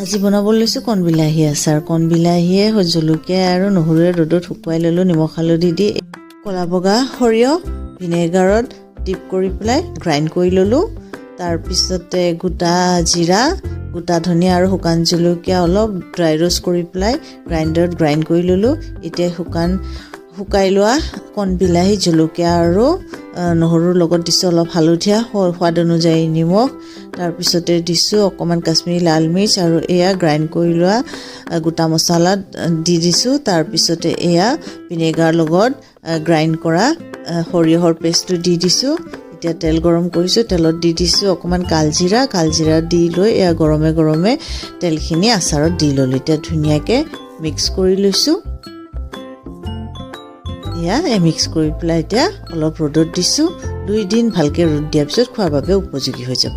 আজি বনাব লৈছো কণ বিলাহী আচাৰ কণ বিলাহীয়ে জলকীয়া আৰু নহৰুৰে ৰ'দত শুকুৱাই ললো নিমখ হালধি দি কলা বগা সৰিয়হ ভিনেগাৰত ডিপ কৰি পেলাই গ্ৰাইণ্ড কৰি ললো তাৰ পিছতে গোটা জিৰা গোটা ধনিয়া আৰু শুকান জলকীয়া অলপ ড্ৰাই ৰোষ্ট কৰি পেলাই গ্ৰাইণ্ডাৰত গ্ৰাইণ্ড কৰি ললো এতিয়া শুকাই লোৱা কণ বিলাহী জলকীয়া আৰু নহৰুৰ লগত দিছো অলপ হালধীয়া সোৱাদ অনুযায়ী নিমখ তাৰ পিছতে দিছো অকমান কাশ্মীৰী লাল মিৰ্চ আৰু এয়া গ্ৰাইণ্ড কৰি লোৱা গোটা মছলা দি দিছো তাৰ পিছতে এয়া ভিনেগাৰ লগত গ্ৰাইণ্ড কৰা সৰিয়হৰ পেষ্টটো দি দিছো এতিয়া তেল গৰম কৰিছো তেলত দি দিছো অকমান কালজিৰা দি লৈ এয়া গৰমে তেলখিনি আচাৰত দি ললো এতিয়া ধুনীয়াকে মিক্স কৰি লৈছো এয়া মিক্স কৰি পেলাই এতিয়া অলপ ৰ'দত দিছো 2 দিন ভালকে ৰ'দ দিয়াৰ পিছত খোৱাৰ বাবে উপযোগী হৈ যাব